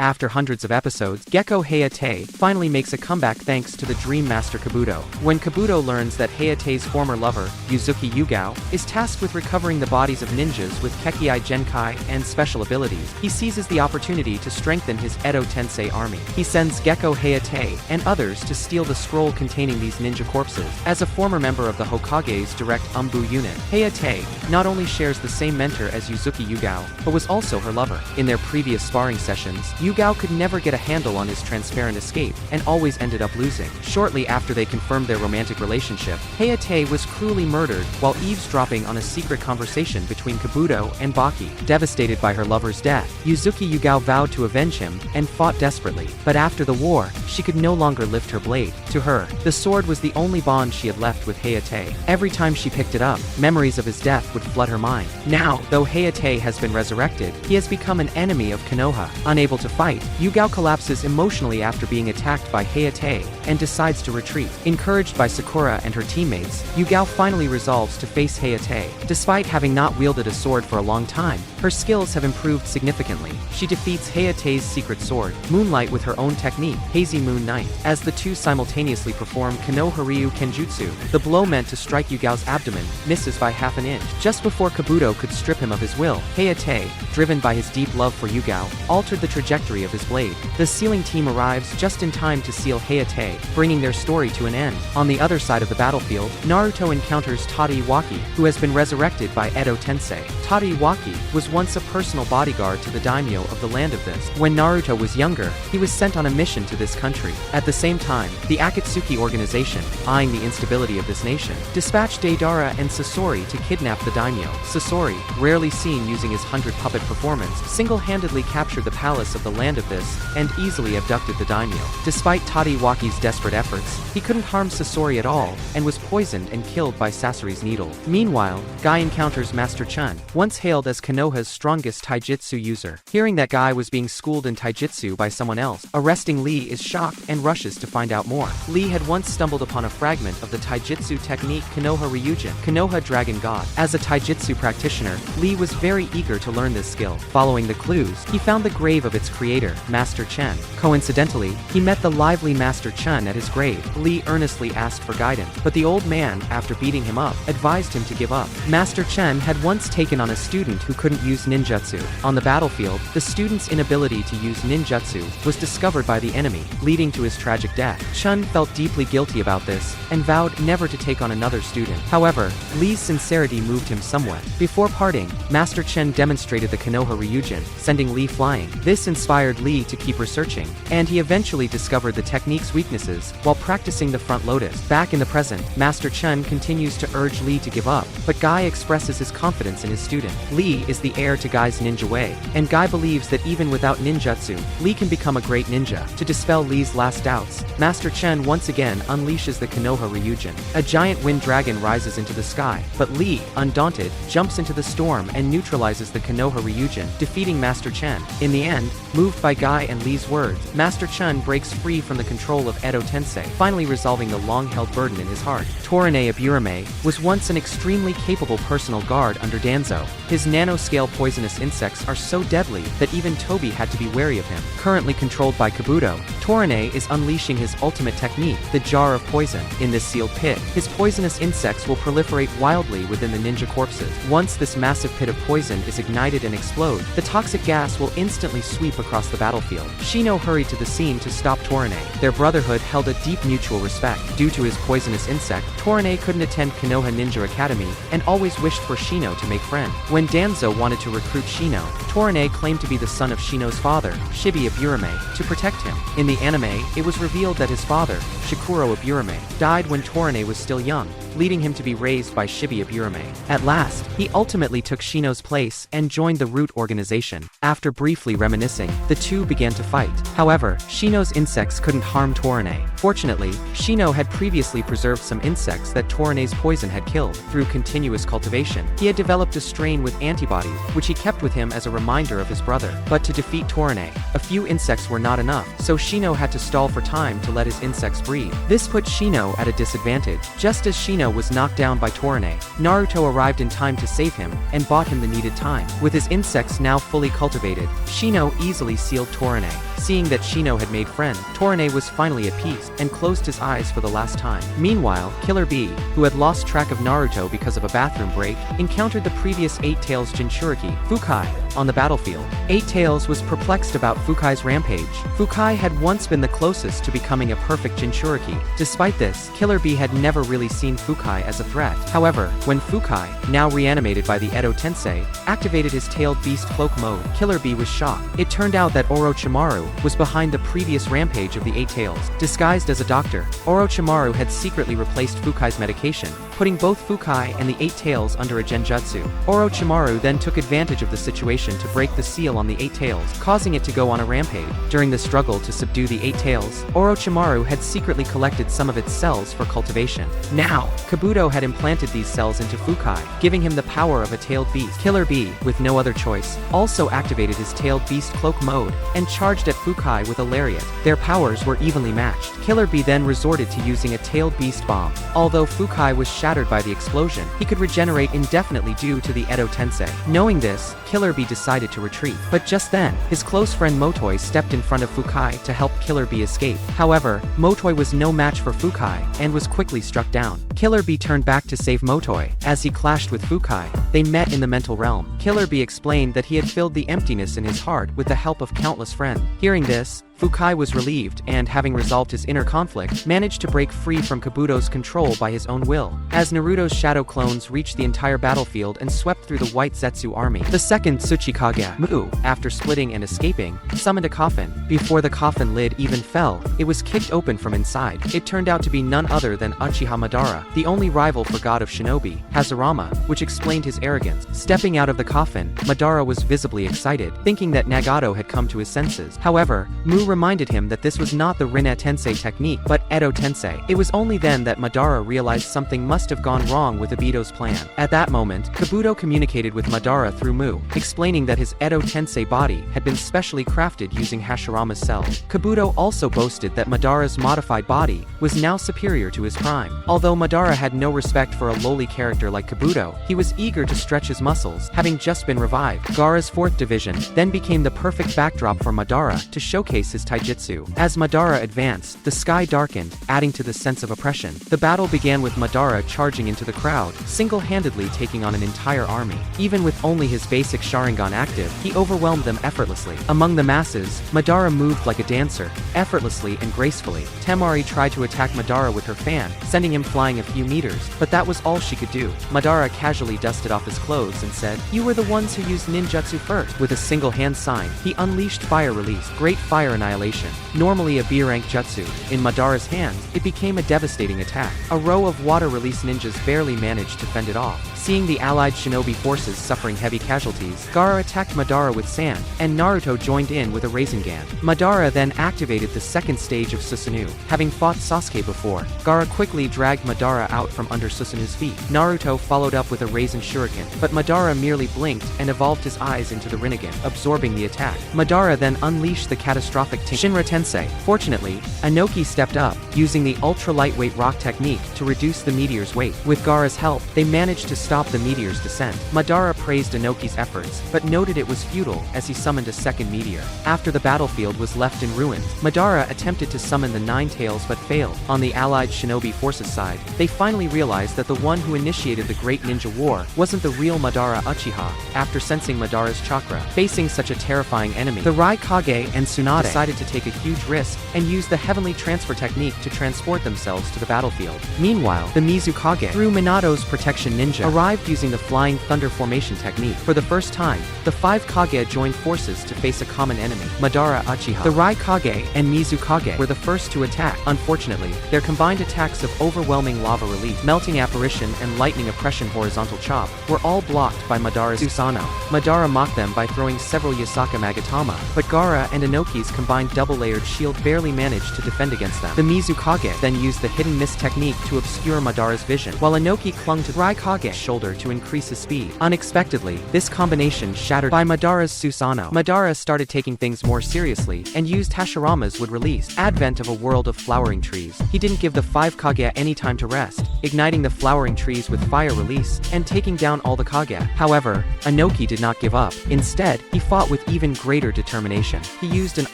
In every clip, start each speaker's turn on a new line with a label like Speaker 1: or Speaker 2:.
Speaker 1: After hundreds of episodes, Gecko Hayate finally makes a comeback thanks to the Dream Master Kabuto. When Kabuto learns that Hayate's former lover, Yuzuki Yugao, is tasked with recovering the bodies of ninjas with Kekkei Genkai and special abilities, he seizes the opportunity to strengthen his Edo Tensei army. He sends Gecko Hayate and others to steal the scroll containing these ninja corpses. As a former member of the Hokage's direct Umbu unit, Hayate not only shares the same mentor as Yuzuki Yugao, but was also her lover. In their previous sparring sessions, Yugao could never get a handle on his transparent escape, and always ended up losing. Shortly after they confirmed their romantic relationship, Hayate was cruelly murdered while eavesdropping on a secret conversation between Kabuto and Baki. Devastated by her lover's death, Yuzuki Yugao vowed to avenge him, and fought desperately. But after the war, she could no longer lift her blade. To her, the sword was the only bond she had left with Hayate. Every time she picked it up, memories of his death would flood her mind. Now, though Hayate has been resurrected, he has become an enemy of Konoha. Unable to fight, Yugao collapses emotionally after being attacked by Hayate, and decides to retreat. Encouraged by Sakura and her teammates, Yugao finally resolves to face Hayate. Despite having not wielded a sword for a long time, her skills have improved significantly. She defeats Hayate's secret sword, Moonlight, with her own technique, Hazy Moon Knight. As the two simultaneously perform Konoha-ryu Kenjutsu, the blow meant to strike Yugao's abdomen misses by half an inch. Just before Kabuto could strip him of his will, Hayate, driven by his deep love for Yugao, altered the trajectory of his blade. The sealing team arrives just in time to seal Hayate, bringing their story to an end. On the other side of the battlefield, Naruto encounters Tada Iwaki, who has been resurrected by Edo Tensei. Tada Iwaki was once a personal bodyguard to the daimyo of the land of this. When Naruto was younger, he was sent on a mission to this country. At the same time, the Akatsuki organization, eyeing the instability of this nation, dispatched Deidara and Sasori to kidnap the daimyo. Sasori, rarely seen using his 100-puppet performance, single-handedly captured the palace of the land of this, and easily abducted the daimyo. Despite Tada Iwaki's desperate efforts, he couldn't harm Sasori at all, and was poisoned and killed by Sasori's needle. Meanwhile, Guy encounters Master Chun, once hailed as Konoha's strongest taijutsu user. Hearing that Guy was being schooled in taijutsu by someone else, arresting Lee is shocked and rushes to find out more. Lee had once stumbled upon a fragment of the taijutsu technique Konoha Ryujin, Konoha Dragon God. As a taijutsu practitioner, Lee was very eager to learn this skill. Following the clues, he found the grave of its creator, Master Chen. Coincidentally, he met the lively Master Chun at his grave. Lee earnestly asked for guidance, but the old man, after beating him up, advised him to give up. Master Chen had once taken on a student who couldn't use ninjutsu. On the battlefield, the student's inability to use ninjutsu was discovered by the enemy, leading to his tragic death. Chun felt deeply guilty about this, and vowed never to take on another student. However, Lee's sincerity moved him somewhat. Before parting, Master Chen demonstrated the Konoha Ryujin, sending Lee flying. This inspired Lee to keep researching, and he eventually discovered the technique's weaknesses while practicing the front lotus. Back in the present, Master Chen continues to urge Lee to give up, but Guy expresses his confidence in his student. Lee is the heir to Guy's ninja way, and Guy believes that even without ninjutsu, Lee can become a great ninja. To dispel Lee's last doubts, Master Chen once again unleashes the Konoha Ryujin. A giant wind dragon rises into the sky, but Lee, undaunted, jumps into the storm and neutralizes the Konoha Ryujin, defeating Master Chen. In the end, moved by Guy and Lee's words, Master Chun breaks free from the control of Edo Tensei, finally resolving the long-held burden in his heart. Torine Aburame was once an extremely capable personal guard under Danzo. His nanoscale poisonous insects are so deadly that even Toby had to be wary of him. Currently controlled by Kabuto, Torine is unleashing his ultimate technique, the Jar of Poison. In this sealed pit, his poisonous insects will proliferate wildly within the ninja corpses. Once this massive pit of poison is ignited and explode, the toxic gas will instantly sweep across the battlefield. Shino hurried to the scene to stop Torine. Their brotherhood held a deep mutual respect. Due to his poisonous insect, Torine couldn't attend Konoha Ninja Academy, and always wished for Shino to make friends. When Danzo wanted to recruit Shino, Torine claimed to be the son of Shino's father, Shibi Aburame, to protect him. In the anime, it was revealed that his father, Shikuro Aburame, died when Torine was still young, leading him to be raised by Shibi Aburame. At last, he ultimately took Shino's place and joined the Root organization. After briefly reminiscing, the two began to fight. However, Shino's insects couldn't harm Torine. Fortunately, Shino had previously preserved some insects that Torine's poison had killed. Through continuous cultivation, he had developed a strain with antibodies, which he kept with him as a reminder of his brother. But to defeat Torine, a few insects were not enough, so Shino had to stall for time to let his insects breed. This put Shino at a disadvantage. Just as Shino was knocked down by Torine, Naruto arrived in time to save him, and bought him the needed time. With his insects now fully cultivated, Shino easily carefully sealed Torine. Seeing that Shino had made friend, Torine was finally at peace, and closed his eyes for the last time. Meanwhile, Killer Bee, who had lost track of Naruto because of a bathroom break, encountered the previous Eight Tails Jinchuriki, Fukai, on the battlefield. Eight Tails was perplexed about Fukai's rampage. Fukai had once been the closest to becoming a perfect Jinchuriki. Despite this, Killer Bee had never really seen Fukai as a threat. However, when Fukai, now reanimated by the Edo Tensei, activated his tailed beast cloak mode, Killer Bee was shocked. It turned out that Orochimaru was behind the previous rampage of the Eight Tails. Disguised as a doctor, Orochimaru had secretly replaced Fukai's medication, putting both Fukai and the Eight Tails under a genjutsu. Orochimaru then took advantage of the situation to break the seal on the Eight Tails, causing it to go on a rampage. During the struggle to subdue the Eight Tails, Orochimaru had secretly collected some of its cells for cultivation. Now, Kabuto had implanted these cells into Fukai, giving him the power of a tailed beast. Killer Bee, with no other choice, also activated his tailed beast cloak mode, and charged at Fukai with a lariat. Their powers were evenly matched. Killer Bee then resorted to using a tailed beast bomb. Although Fukai was shattered by the explosion, he could regenerate indefinitely due to the Edo Tensei. Knowing this, Killer Bee decided to retreat. But just then, his close friend Motoi stepped in front of Fukai to help Killer Bee escape. However, Motoi was no match for Fukai, and was quickly struck down. Killer Bee turned back to save Motoi. As he clashed with Fukai, they met in the mental realm. Killer Bee explained that he had filled the emptiness in his heart with the help of countless friends. Hearing this, Fukai was relieved and, having resolved his inner conflict, managed to break free from Kabuto's control by his own will. As Naruto's shadow clones reached the entire battlefield and swept through the White Zetsu army, the second Tsuchikage, Mu, after splitting and escaping, summoned a coffin. Before the coffin lid even fell, it was kicked open from inside. It turned out to be none other than Uchiha Madara, the only rival for God of Shinobi, Hazarama, which explained his arrogance. Stepping out of the coffin, Madara was visibly excited, thinking that Nagato had come to his senses. However, Mu reminded him that this was not the Rinne Tensei technique, but Edo Tensei. It was only then that Madara realized something must have gone wrong with Obito's plan. At that moment, Kabuto communicated with Madara through Mu, explaining that his Edo Tensei body had been specially crafted using Hashirama's cells. Kabuto also boasted that Madara's modified body was now superior to his prime. Although Madara had no respect for a lowly character like Kabuto, he was eager to stretch his muscles, having just been revived. Gaara's 4th division then became the perfect backdrop for Madara to showcase his taijutsu. As Madara advanced, the sky darkened, adding to the sense of oppression. The battle began with Madara charging into the crowd, single-handedly taking on an entire army. Even with only his basic Sharingan active, he overwhelmed them effortlessly. Among the masses, Madara moved like a dancer, effortlessly and gracefully. Temari tried to attack Madara with her fan, sending him flying a few meters, but that was all she could do. Madara casually dusted off his clothes and said, "You were the ones who used ninjutsu first." With a single hand sign, he unleashed fire release, Great Fire Annihilation. Normally a B-rank jutsu, in Madara's hands, it became a devastating attack. A row of water release ninjas barely managed to fend it off. Seeing the allied shinobi forces suffering heavy casualties, Gaara attacked Madara with sand, and Naruto joined in with a Rasengan. Madara then activated the second stage of Susanoo. Having fought Sasuke before, Gaara quickly dragged Madara out from under Susanoo's feet. Naruto followed up with a Rasen Shuriken, but Madara merely blinked and evolved his eyes into the Rinnegan, absorbing the attack. Madara then unleashed the catastrophic Shinra Tensei. Fortunately, Inoki stepped up, using the ultra-lightweight rock technique to reduce the meteor's weight. With Gaara's help, they managed to stop the meteor's descent. Madara praised Inoki's efforts, but noted it was futile as he summoned a second meteor. After the battlefield was left in ruins, Madara attempted to summon the Nine Tails but failed. On the allied shinobi forces side, they finally realized that the one who initiated the Great Ninja War wasn't the real Madara Uchiha. After sensing Madara's chakra, facing such a terrifying enemy, the Raikage and Tsunade decided to take a huge risk and use the heavenly transfer technique to transport themselves to the battlefield. Meanwhile, the Mizukage, through Minato's protection ninja, arrived using the Flying Thunder Formation technique. For the first time, the 5 Kage joined forces to face a common enemy, Madara Uchiha. The Raikage and Mizukage were the first to attack. Unfortunately, their combined attacks of overwhelming lava release, melting apparition, and lightning oppression horizontal chop were all blocked by Madara's Susanoo. Madara mocked them by throwing several Yasaka Magatama, but Gaara and Inoki's combined double-layered shield barely managed to defend against them. The Mizukage then used the hidden mist technique to obscure Madara's vision, while Inoki clung to Raikage's shoulder to increase his speed. Unexpectedly, Unexpectedly, this combination shattered by Madara's Susanoo. Madara started taking things more seriously, and used Hashirama's would release advent of a world of flowering trees. He didn't give the 5 Kage any time to rest, igniting the flowering trees with fire release, and taking down all the Kage. However, Inoki did not give up. Instead, he fought with even greater determination. He used an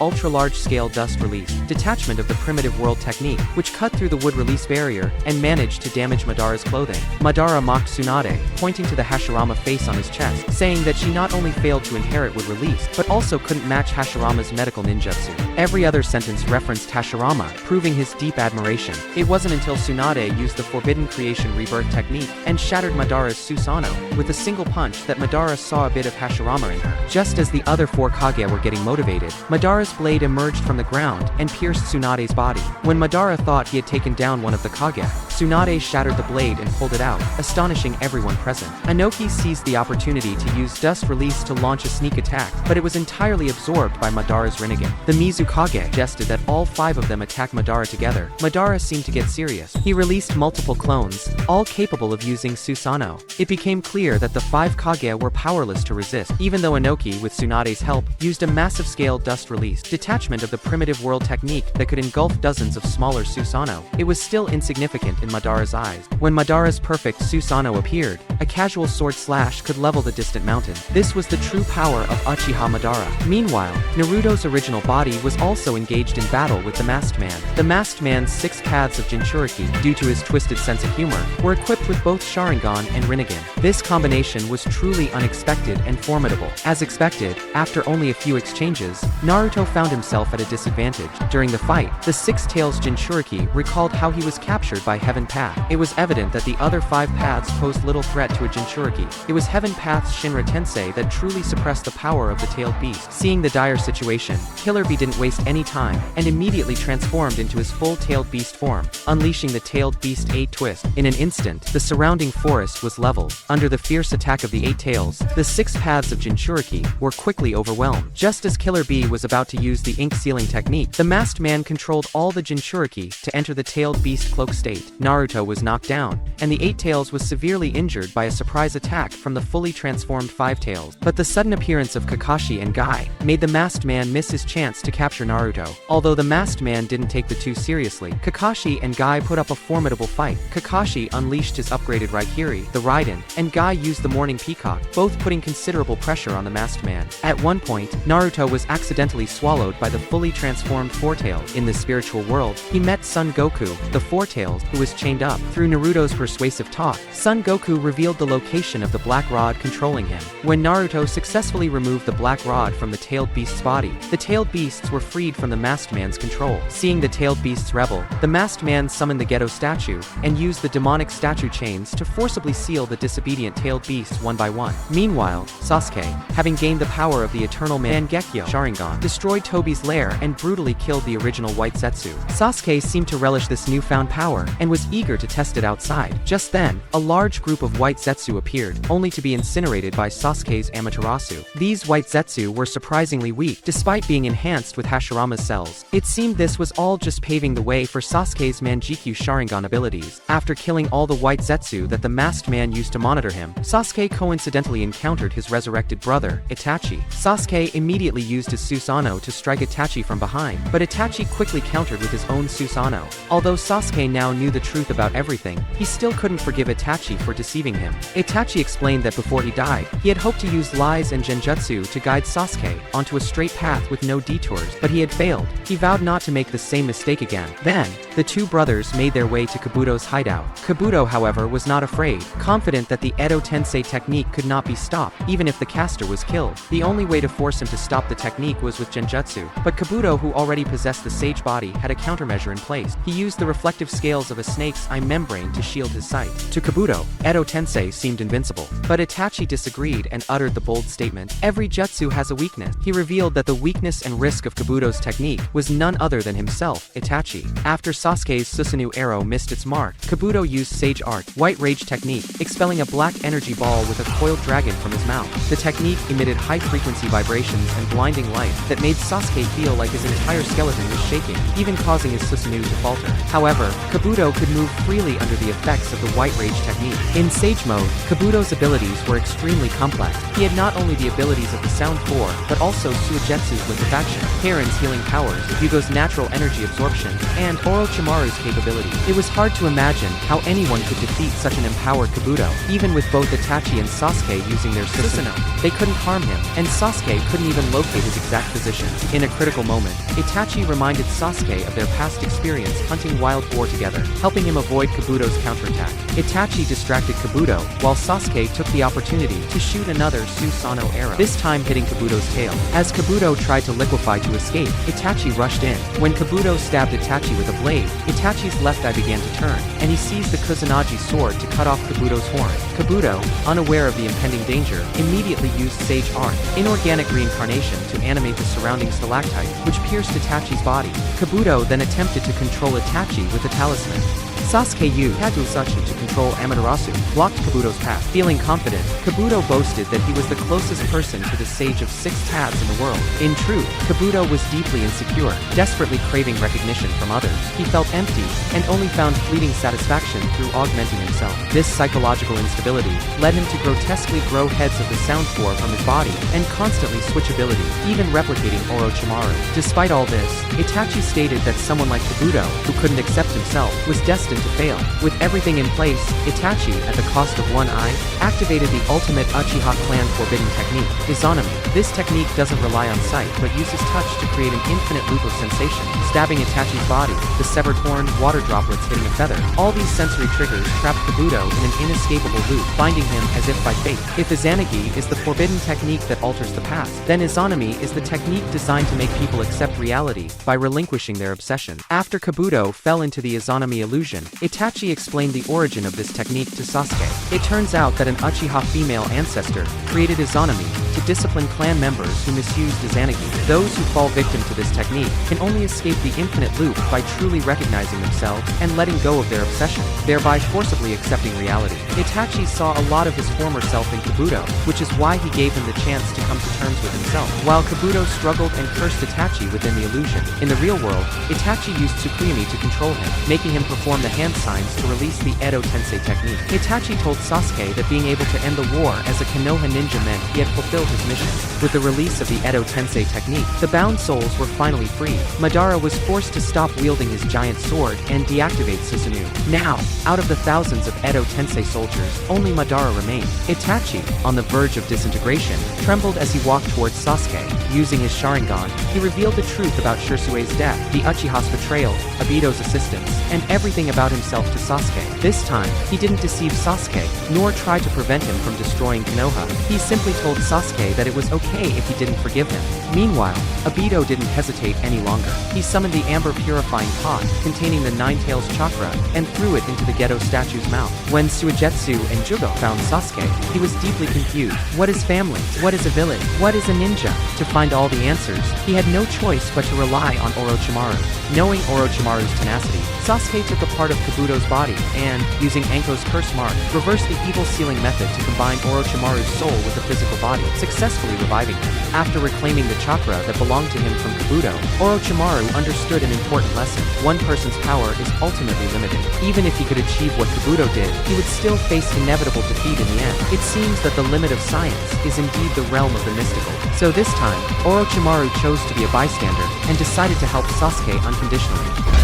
Speaker 1: ultra-large-scale dust release, detachment of the primitive world technique, which cut through the wood release barrier, and managed to damage Madara's clothing. Madara mocked Tsunade, pointing to the Hashirama face on his chest, saying that she not only failed to inherit wood release, but also couldn't match Hashirama's medical ninjutsu. Every other sentence referenced Hashirama, proving his deep admiration. It wasn't until Tsunade used the Forbidden Creation Rebirth technique, and shattered Madara's Susanoo, with a single punch that Madara saw a bit of Hashirama in her. Just as the other 4 Kage were getting motivated, Madara's blade emerged from the ground, and pierced Tsunade's body. When Madara thought he had taken down one of the Kage, Tsunade shattered the blade and pulled it out, astonishing everyone present. Inoki seized the opportunity to use dust release to launch a sneak attack, but it was entirely absorbed by Madara's Rinnegan. The Mizukage suggested that all 5 of them attack Madara together. Madara seemed to get serious. He released multiple clones, all capable of using Susanoo. It became clear that the 5 Kage were powerless to resist, even though Inoki, with Tsunade's help, used a massive-scale dust release, detachment of the primitive world technique that could engulf dozens of smaller Susanoo. It was still insignificant in Madara's eyes. When Madara's perfect Susanoo appeared, a casual sword slash could level the distant mountain. This was the true power of Uchiha Madara. Meanwhile, Naruto's original body was also engaged in battle with the Masked Man. The Masked Man's 6 paths of Jinchuriki, due to his twisted sense of humor, were equipped with both Sharingan and Rinnegan. This combination was truly unexpected and formidable. As expected, after only a few exchanges, Naruto found himself at a disadvantage. During the fight, the 6 Tails Jinchuriki recalled how he was captured by Heaven Path. It was evident that the other 5 paths posed little threat to a Jinchuriki. It was Heaven Path's Shinra Tensei that truly suppressed the power of the tailed beast. Seeing the dire situation, Killer Bee didn't waste any time, and immediately transformed into his full tailed beast form, unleashing the tailed beast 8 twist. In an instant, the surrounding forest was leveled. Under the fierce attack of the 8 tails, the 6 paths of Jinchuriki were quickly overwhelmed. Just as Killer Bee was about to use the ink sealing technique, the Masked Man controlled all the Jinchuriki to enter the tailed beast cloak state. Naruto was knocked down, and the 8 tails was severely injured by a surprise attack from the fully transformed 5 tails. But the sudden appearance of Kakashi and Guy made the Masked Man miss his chance to capture Naruto. Although the Masked Man didn't take the two seriously, Kakashi and Guy put up a formidable fight. Kakashi unleashed his upgraded Raikiri, the Raiden, and Guy used the Morning Peacock, both putting considerable pressure on the Masked Man. At one point, Naruto was accidentally swallowed by the fully transformed 4 tails. In the spiritual world, he met Son Goku, the 4 tails, who was chained up. Through Naruto's persuasive talk, Son Goku revealed the location of the black rod controlling him. When Naruto successfully removed the black rod from the tailed beast's body, the tailed beasts were freed from the Masked Man's control. Seeing the tailed beasts rebel, the Masked Man summoned the Ghetto statue, and used the demonic statue chains to forcibly seal the disobedient tailed beasts one by one. Meanwhile, Sasuke, having gained the power of the Eternal Mangekyo Sharingan, destroyed Tobi's lair and brutally killed the original White Zetsu. Sasuke seemed to relish this newfound power, and was eager to test it outside. Just then, a large group of White Zetsu appeared, only to be incinerated by Sasuke's Amaterasu. These White Zetsu were surprisingly weak, despite being enhanced with Hashirama's cells. It seemed this was all just paving the way for Sasuke's Mangekyo Sharingan abilities. After killing all the White Zetsu that the Masked Man used to monitor him, Sasuke coincidentally encountered his resurrected brother, Itachi. Sasuke immediately used his Susanoo to strike Itachi from behind, but Itachi quickly countered with his own Susanoo. Although Sasuke now knew the truth about everything, he still couldn't forgive Itachi for deceiving him. Itachi explained that before he died, he had hoped to use lies and genjutsu to guide Sasuke onto a straight path with no detours, but he had failed. He vowed not to make the same mistake again. Then, the two brothers made their way to Kabuto's hideout. Kabuto, however, was not afraid, confident that the Edo Tensei technique could not be stopped, even if the caster was killed. The only way to force him to stop the technique was with genjutsu, but Kabuto, who already possessed the sage body, had a countermeasure in place. He used the reflective scales of a snake's eye membrane to shield his sight. To Kabuto, Edo Tensei seemed invincible, but Itachi disagreed and uttered the bold statement, "Every jutsu has a weakness." He revealed that the weakness and risk of Kabuto's technique was none other than himself, Itachi. After Sasuke's Susanoo arrow missed its mark, Kabuto used Sage Art, White Rage technique, expelling a black energy ball with a coiled dragon from his mouth. The technique emitted high-frequency vibrations and blinding light that made Sasuke feel like his entire skeleton was shaking, even causing his Susanoo to falter. However, Kabuto could could move freely under the effects of the White Rage technique. In Sage Mode, Kabuto's abilities were extremely complex. He had not only the abilities of the Sound 4, but also Suigetsu's liquefaction, Karen's healing powers, Yugo's natural energy absorption, and Orochimaru's capability. It was hard to imagine how anyone could defeat such an empowered Kabuto, even with both Itachi and Sasuke using their Susanoo. They couldn't harm him, and Sasuke couldn't even locate his exact position. In a critical moment, Itachi reminded Sasuke of their past experience hunting wild boar together, helping him avoid Kabuto's counterattack. Itachi distracted Kabuto, while Sasuke took the opportunity to shoot another Susanoo arrow, this time hitting Kabuto's tail. As Kabuto tried to liquefy to escape, Itachi rushed in. When Kabuto stabbed Itachi with a blade, Itachi's left eye began to turn, and he seized the Kusanagi sword to cut off Kabuto's horn. Kabuto, unaware of the impending danger, immediately used Sage Art, inorganic reincarnation, to animate the surrounding stalactite, which pierced Itachi's body. Kabuto then attempted to control Itachi with a talisman. Sasuke used Hatsusashi to control Amaterasu, blocked Kabuto's path. Feeling confident, Kabuto boasted that he was the closest person to the Sage of 6 Tabs in the world. In truth, Kabuto was deeply insecure, desperately craving recognition from others. He felt empty, and only found fleeting satisfaction through augmenting himself. This psychological instability led him to grotesquely grow heads of the Sound 4 from his body, and constantly switch abilities, even replicating Orochimaru. Despite all this, Itachi stated that someone like Kabuto, who couldn't accept himself, was destined to fail. With everything in place, Itachi, at the cost of one eye, activated the ultimate Uchiha clan forbidden technique, Izanami. This technique doesn't rely on sight, but uses touch to create an infinite loop of sensation, stabbing Itachi's body, the severed horn, water droplets hitting a feather. All these sensory triggers trapped Kabuto in an inescapable loop, binding him as if by fate. If Izanagi is the forbidden technique that alters the past, then Izanami is the technique designed to make people accept reality by relinquishing their obsession. After Kabuto fell into the Izanami illusion, Itachi explained the origin of this technique to Sasuke. It turns out that an Uchiha female ancestor created Izanami to discipline clan members who misused Izanagi. Those who fall victim to this technique can only escape the infinite loop by truly recognizing themselves and letting go of their obsession, thereby forcibly accepting reality. Itachi saw a lot of his former self in Kabuto, which is why he gave him the chance to come to terms with himself. While Kabuto struggled and cursed Itachi within the illusion, in the real world, Itachi used Tsukuyomi to control him, making him perform the hand signs to release the Edo Tensei technique. Itachi told Sasuke that being able to end the war as a Konoha ninja meant he had fulfilled his mission. With the release of the Edo Tensei technique, the bound souls were finally free. Madara was forced to stop wielding his giant sword and deactivate Susanoo. Now, out of the thousands of Edo Tensei soldiers, only Madara remained. Itachi, on the verge of disintegration, trembled as he walked towards Sasuke. Using his Sharingan, he revealed the truth about Shirsue's death, the Uchiha's betrayal, Obito's assistance, and everything about himself to Sasuke. This time, he didn't deceive Sasuke, nor try to prevent him from destroying Konoha. He simply told Sasuke that it was okay if he didn't forgive him. Meanwhile, Obito didn't hesitate any longer. He summoned the amber purifying pot, containing the Nine Tails chakra, and threw it into the Geto statue's mouth. When Suigetsu and Jugo found Sasuke, he was deeply confused. What is family? What is a village? What is a ninja? To find all the answers, he had no choice but to rely on Orochimaru. Knowing Orochimaru's tenacity, Sasuke took a part of Kabuto's body and, using Anko's curse mark, reversed the evil sealing method to combine Orochimaru's soul with the physical body, successfully reviving him. After reclaiming the chakra that belonged to him from Kabuto, Orochimaru understood an important lesson. One person's power is ultimately limited. Even if he could achieve what Kabuto did, he would still face inevitable defeat in the end. It seems that the limit of science is indeed the realm of the mystical. So this time, Orochimaru chose to be a bystander and decided to help Sasuke unconditionally.